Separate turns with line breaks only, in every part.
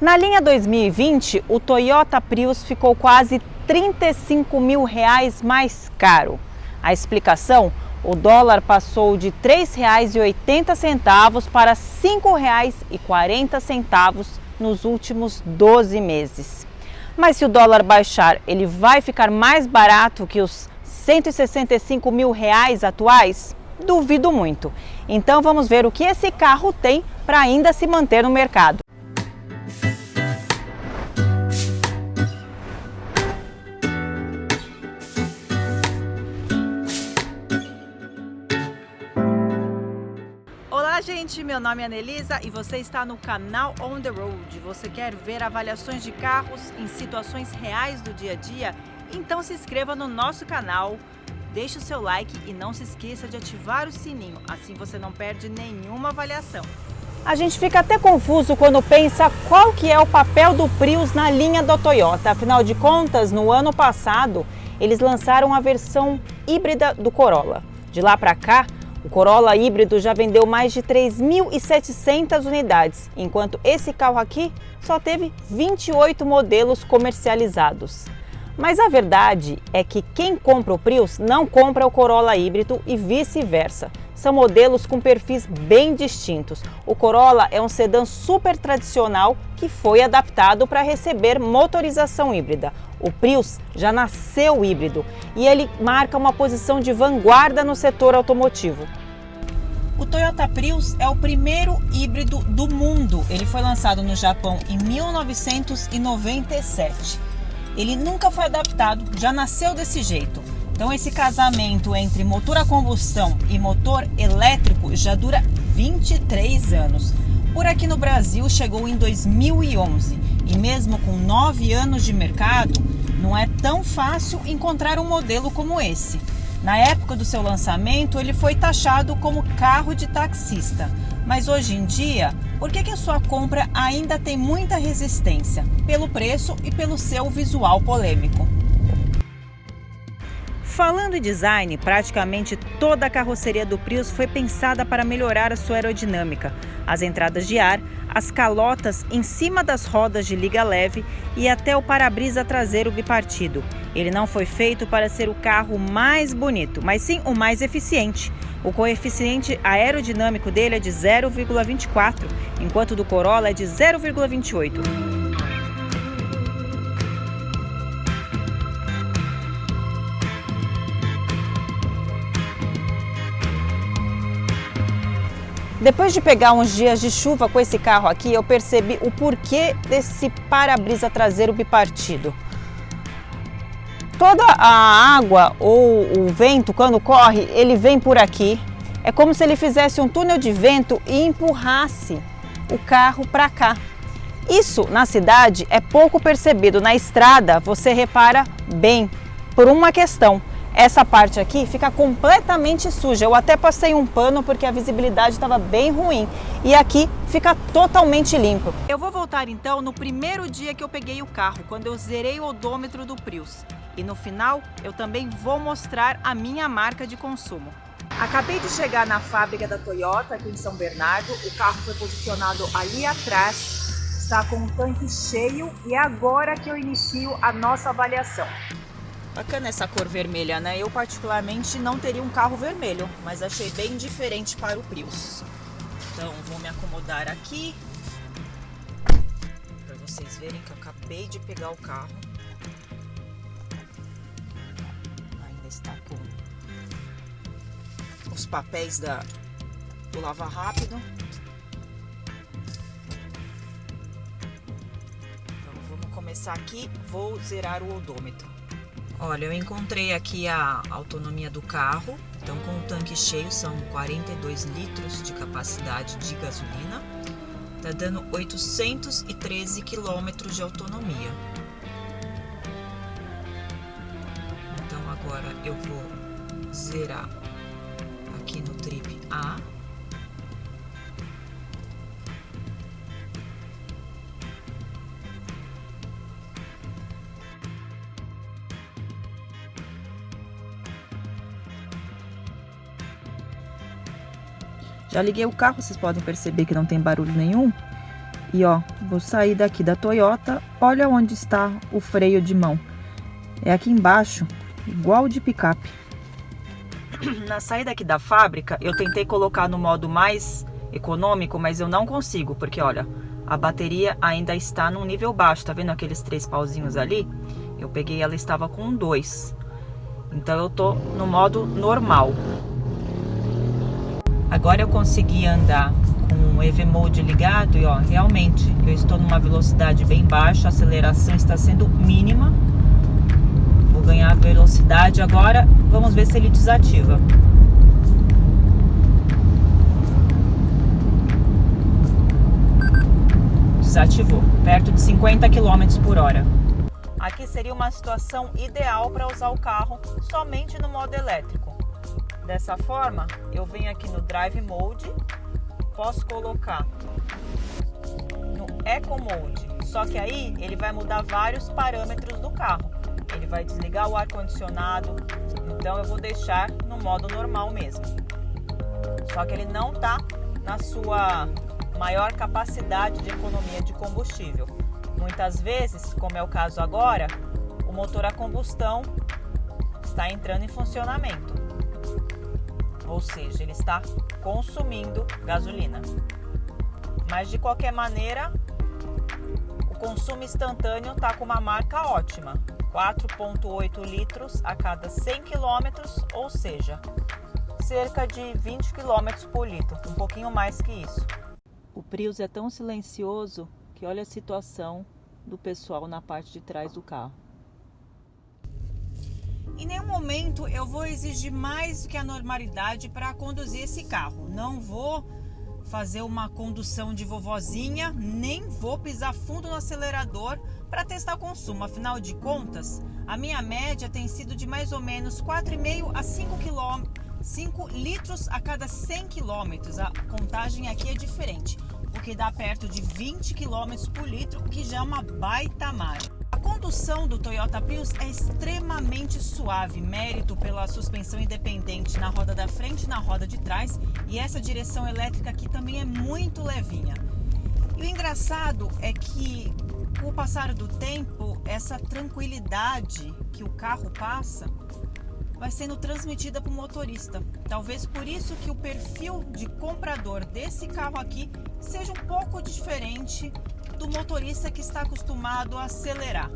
Na linha 2020, o Toyota Prius ficou quase R$35 mil mais caro. A explicação? O dólar passou de R$ 3,80 para R$ 5,40 nos últimos 12 meses. Mas se o dólar baixar, ele vai ficar mais barato que os R$165 mil atuais? Duvido muito. Então vamos ver o que esse carro tem para ainda se manter no mercado. Olá gente, meu nome é Anelisa e você está no canal On The Road. Você quer ver avaliações de carros em situações reais do dia a dia? Então se inscreva no nosso canal, deixe o seu like e não se esqueça de ativar o sininho, assim você não perde nenhuma avaliação. A gente fica até confuso quando pensa qual que é o papel do Prius na linha da Toyota. Afinal de contas, no ano passado, eles lançaram a versão híbrida do Corolla. De lá para cá, o Corolla híbrido já vendeu mais de 3.700 unidades, enquanto esse carro aqui só teve 28 modelos comercializados. Mas a verdade é que quem compra o Prius não compra o Corolla híbrido e vice-versa. São modelos com perfis bem distintos. O Corolla é um sedã super tradicional que foi adaptado para receber motorização híbrida. O Prius já nasceu híbrido e ele marca uma posição de vanguarda no setor automotivo. O Toyota Prius é o primeiro híbrido do mundo. Ele foi lançado no Japão em 1997. Ele nunca foi adaptado, já nasceu desse jeito. Então esse casamento entre motor a combustão e motor elétrico já dura 23 anos. Por aqui no Brasil chegou em 2011 e mesmo com 9 anos de mercado, não é tão fácil encontrar um modelo como esse. Na época do seu lançamento, ele foi taxado como carro de taxista. Mas hoje em dia, por que a sua compra ainda tem muita resistência? Pelo preço e pelo seu visual polêmico. Falando em design, praticamente toda a carroceria do Prius foi pensada para melhorar a sua aerodinâmica. As entradas de ar, as calotas em cima das rodas de liga leve e até o para-brisa traseiro bipartido. Ele não foi feito para ser o carro mais bonito, mas sim o mais eficiente. O coeficiente aerodinâmico dele é de 0,24, enquanto o do Corolla é de 0,28. Depois de pegar uns dias de chuva com esse carro aqui, eu percebi o porquê desse para-brisa traseiro bipartido. Toda a água ou o vento, quando corre, ele vem por aqui. É como se ele fizesse um túnel de vento e empurrasse o carro para cá. Isso, na cidade, é pouco percebido. Na estrada, você repara bem, por uma questão. Essa parte aqui fica completamente suja. Eu até passei um pano porque a visibilidade estava bem ruim. E aqui fica totalmente limpo. Eu vou voltar então no primeiro dia que eu peguei o carro, quando eu zerei o odômetro do Prius. E no final, eu também vou mostrar a minha marca de consumo. Acabei de chegar na fábrica da Toyota aqui em São Bernardo. O carro foi posicionado ali atrás. Está com o tanque cheio e é agora que eu inicio a nossa avaliação. Bacana essa cor vermelha, né? Eu particularmente não teria um carro vermelho, mas achei bem diferente para o Prius. Então vou me acomodar aqui para vocês verem que eu acabei de pegar o carro. Ainda está com os papéis do Lava Rápido. Então vamos começar aqui, vou zerar o odômetro. Olha, eu encontrei aqui a autonomia do carro. Então, com o tanque cheio, são 42 litros de capacidade de gasolina. Tá dando 813 quilômetros de autonomia. Então, agora eu vou zerar aqui no Trip A. Já liguei o carro, vocês podem perceber que não tem barulho nenhum. E ó, vou sair daqui da Toyota, olha onde está o freio de mão. É aqui embaixo, igual de picape. Na saída aqui da fábrica, eu tentei colocar no modo mais econômico, mas eu não consigo, porque olha, a bateria ainda está num nível baixo. Tá vendo aqueles 3 pauzinhos ali? Eu peguei, ela estava com 2. Então eu tô no modo normal. Agora eu consegui andar com o EV Mode ligado e ó, realmente eu estou numa velocidade bem baixa, a aceleração está sendo mínima. Vou ganhar velocidade agora, vamos ver se ele desativa. Desativou, perto de 50 km por hora. Aqui seria uma situação ideal para usar o carro somente no modo elétrico. Dessa forma, eu venho aqui no Drive Mode, posso colocar no Eco Mode, só que aí ele vai mudar vários parâmetros do carro. Ele vai desligar o ar-condicionado, então eu vou deixar no modo normal mesmo. Só que ele não está na sua maior capacidade de economia de combustível. Muitas vezes, como é o caso agora, o motor a combustão está entrando em funcionamento. Ou seja, ele está consumindo gasolina. Mas de qualquer maneira, o consumo instantâneo está com uma marca ótima. 4,8 litros a cada 100 km, ou seja, cerca de 20 km por litro, um pouquinho mais que isso. O Prius é tão silencioso que olha a situação do pessoal na parte de trás do carro. Em nenhum momento eu vou exigir mais do que a normalidade para conduzir esse carro. Não vou fazer uma condução de vovozinha, nem vou pisar fundo no acelerador para testar o consumo. Afinal de contas, a minha média tem sido de mais ou menos 4,5 a 5 litros a cada 100 km. A contagem aqui é diferente, porque dá perto de 20 km por litro, que já é uma baita margem. A condução do Toyota Prius é extremamente suave, mérito pela suspensão independente na roda da frente e na roda de trás, e essa direção elétrica aqui também é muito levinha. E o engraçado é que, com o passar do tempo, essa tranquilidade que o carro passa vai sendo transmitida para o motorista. Talvez por isso que o perfil de comprador desse carro aqui seja um pouco diferente do motorista que está acostumado a acelerar.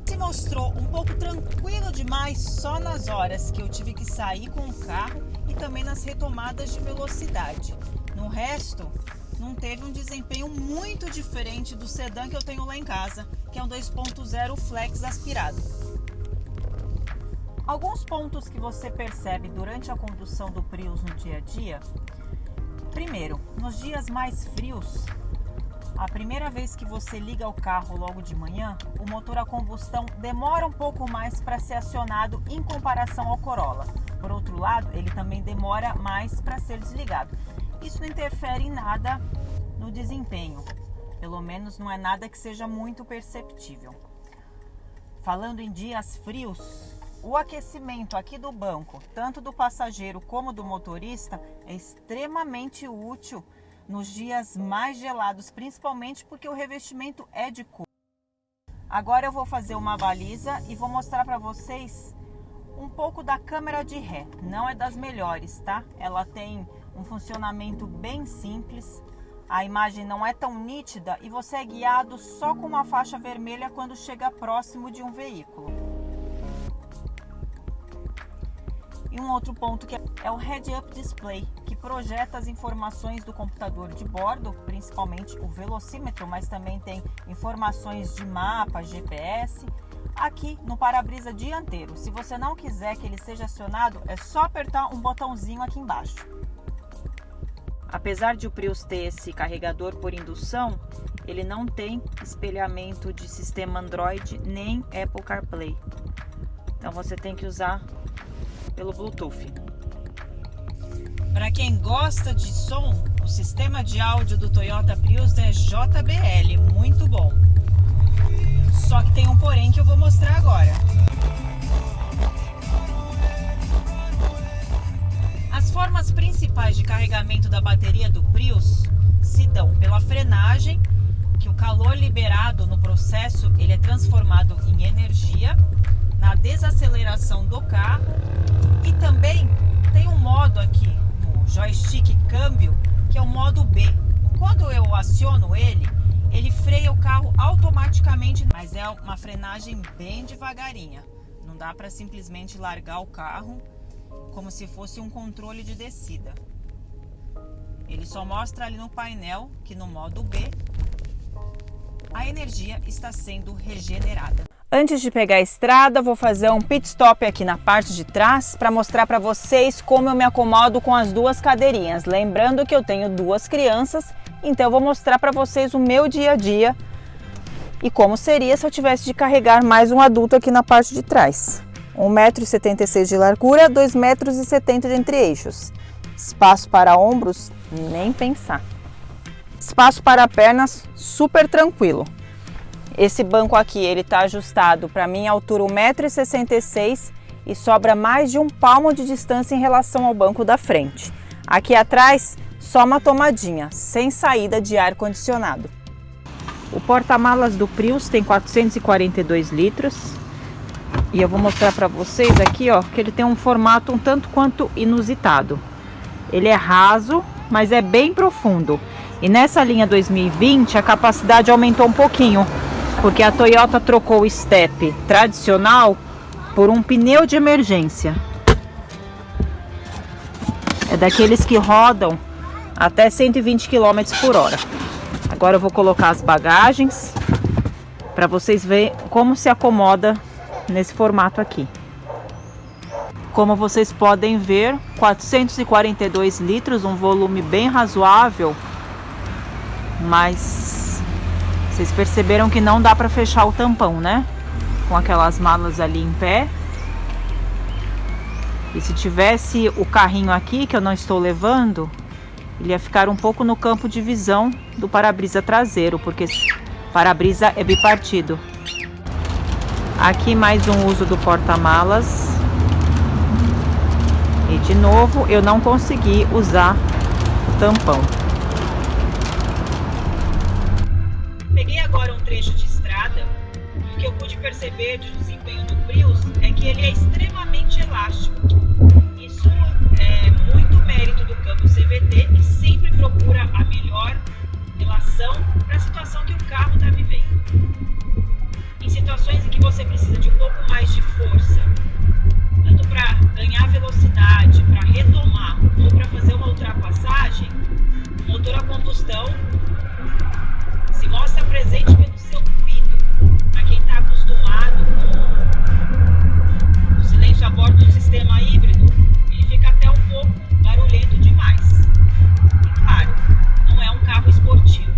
Se mostrou um pouco tranquilo demais só nas horas que eu tive que sair com o carro e também nas retomadas de velocidade. No resto, não teve um desempenho muito diferente do sedã que eu tenho lá em casa, que é um 2.0 flex aspirado. Alguns pontos que você percebe durante a condução do Prius no dia a dia. Primeiro, nos dias mais frios, a primeira vez que você liga o carro logo de manhã, o motor a combustão demora um pouco mais para ser acionado em comparação ao Corolla. Por outro lado, ele também demora mais para ser desligado. Isso não interfere em nada no desempenho, pelo menos não é nada que seja muito perceptível. Falando em dias frios, o aquecimento aqui do banco, tanto do passageiro como do motorista, é extremamente útil nos dias mais gelados, principalmente porque o revestimento é de couro. Agora eu vou fazer uma baliza e vou mostrar para vocês um pouco da câmera de ré. Não é das melhores, tá? Ela tem um funcionamento bem simples, a imagem não é tão nítida e você é guiado só com uma faixa vermelha quando chega próximo de um veículo. E um outro ponto que é o Head-Up Display, que projeta as informações do computador de bordo, principalmente o velocímetro, mas também tem informações de mapa, GPS, aqui no para-brisa dianteiro. Se você não quiser que ele seja acionado, é só apertar um botãozinho aqui embaixo. Apesar de o Prius ter esse carregador por indução, ele não tem espelhamento de sistema Android nem Apple CarPlay. Então você tem que usar pelo Bluetooth. Para quem gosta de som, o sistema de áudio do Toyota Prius é JBL, muito bom. Só que tem um porém que eu vou mostrar agora. As formas principais de carregamento da bateria do Prius se dão pela frenagem, que o calor liberado no processo ele é transformado em energia na desaceleração do carro, e também tem um modo aqui no joystick câmbio que é o modo B. Quando eu aciono ele freia o carro automaticamente, mas é uma frenagem bem devagarinha. Não dá para simplesmente largar o carro como se fosse um controle de descida. Ele só mostra ali no painel que no modo B a energia está sendo regenerada. Antes de pegar a estrada, vou fazer um pit stop aqui na parte de trás para mostrar para vocês como eu me acomodo com as duas cadeirinhas. Lembrando que eu tenho duas crianças, então eu vou mostrar para vocês o meu dia a dia e como seria se eu tivesse de carregar mais um adulto aqui na parte de trás. 1,76 m de largura, 2,70 m de entre-eixos. Espaço para ombros, nem pensar. Espaço para pernas, super tranquilo. Esse banco aqui, ele está ajustado para minha altura 1,66 m e sobra mais de um palmo de distância em relação ao banco da frente. Aqui atrás, só uma tomadinha, sem saída de ar condicionado. O porta-malas do Prius tem 442 litros. E eu vou mostrar para vocês aqui, ó, que ele tem um formato um tanto quanto inusitado. Ele é raso, mas é bem profundo. E nessa linha 2020 a capacidade aumentou um pouquinho, porque a Toyota trocou o step tradicional por um pneu de emergência. É daqueles que rodam até 120 km por hora. Agora eu vou colocar as bagagens para vocês verem como se acomoda nesse formato aqui. Como vocês podem ver, 442 litros, um volume bem razoável, mas vocês perceberam que não dá para fechar o tampão, né? Com aquelas malas ali em pé. E se tivesse o carrinho aqui, que eu não estou levando, ele ia ficar um pouco no campo de visão do para-brisa traseiro, porque para-brisa é bipartido. Aqui mais um uso do porta-malas. E de novo eu não consegui usar o tampão. Peguei agora um trecho de estrada e o que eu pude perceber de desempenho do Prius é que ele é extremamente elástico. Isso é muito mérito do câmbio CVT, que sempre procura a melhor relação para a situação que o carro está vivendo. Em situações em que você precisa de um pouco mais de força, tanto para ganhar velocidade, para retomar ou para fazer uma ultrapassagem, o motor a combustão se mostra presente pelo seu ruído. Para quem está acostumado com o silêncio a bordo do sistema híbrido, ele fica até um pouco barulhento demais. E claro, não é um carro esportivo.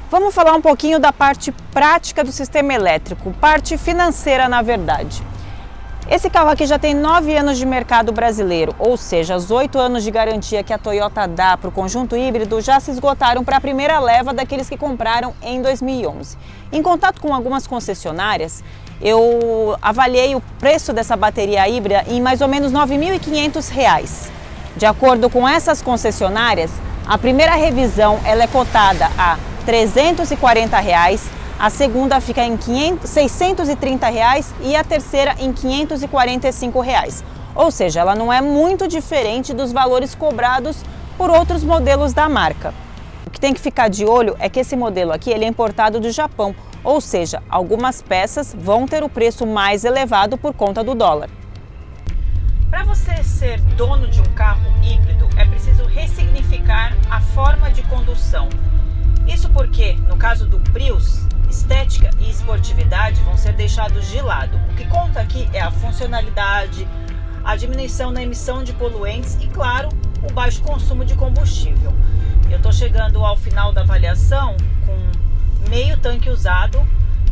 Vamos falar um pouquinho da parte prática do sistema elétrico, parte financeira na verdade. Esse carro aqui já tem 9 anos de mercado brasileiro, ou seja, os 8 anos de garantia que a Toyota dá para o conjunto híbrido já se esgotaram para a primeira leva daqueles que compraram em 2011. Em contato com algumas concessionárias, eu avaliei o preço dessa bateria híbrida em mais ou menos R$ 9.500. De acordo com essas concessionárias, a primeira revisão ela é cotada a R$ 340, a segunda fica em R$ 630 e a terceira em R$ 545. Ou seja, ela não é muito diferente dos valores cobrados por outros modelos da marca. O que tem que ficar de olho é que esse modelo aqui ele é importado do Japão, ou seja, algumas peças vão ter o preço mais elevado por conta do dólar. Para você ser dono de um carro híbrido, é preciso ressignificar a forma de condução. Isso porque, no caso do Prius, estética e esportividade vão ser deixados de lado. O que conta aqui é a funcionalidade, a diminuição na emissão de poluentes e, claro, o baixo consumo de combustível. Eu estou chegando ao final da avaliação com meio tanque usado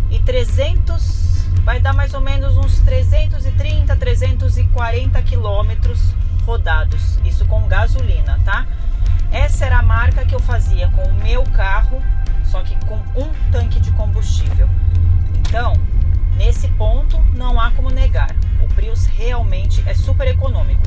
e 300, vai dar mais ou menos uns 330, 340 quilômetros rodados, isso com gasolina, tá? Essa era a marca que eu fazia com o meu carro, só que com um tanque de combustível. Então, nesse ponto, não há como negar. O Prius realmente é super econômico.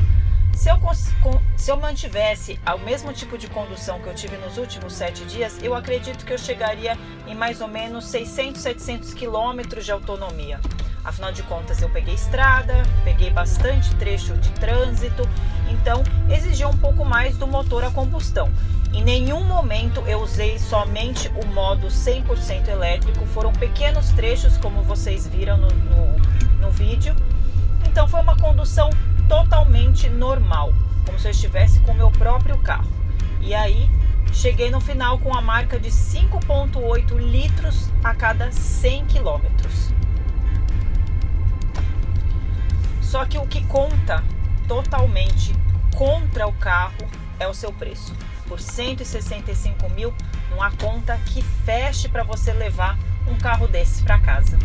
Se eu mantivesse o mesmo tipo de condução que eu tive nos últimos 7 dias, eu acredito que eu chegaria em mais ou menos 600, 700 quilômetros de autonomia. Afinal de contas, eu peguei estrada, peguei bastante trecho de trânsito, então exigia um pouco mais do motor a combustão. Em nenhum momento eu usei somente o modo 100% elétrico, foram pequenos trechos, como vocês viram no vídeo. Então foi uma condução totalmente normal, como se eu estivesse com o meu próprio carro. E aí cheguei no final com a marca de 5,8 litros a cada 100 quilômetros. Só que o que conta totalmente contra o carro é o seu preço. Por 165 mil, não há conta que feche para você levar um carro desses para casa.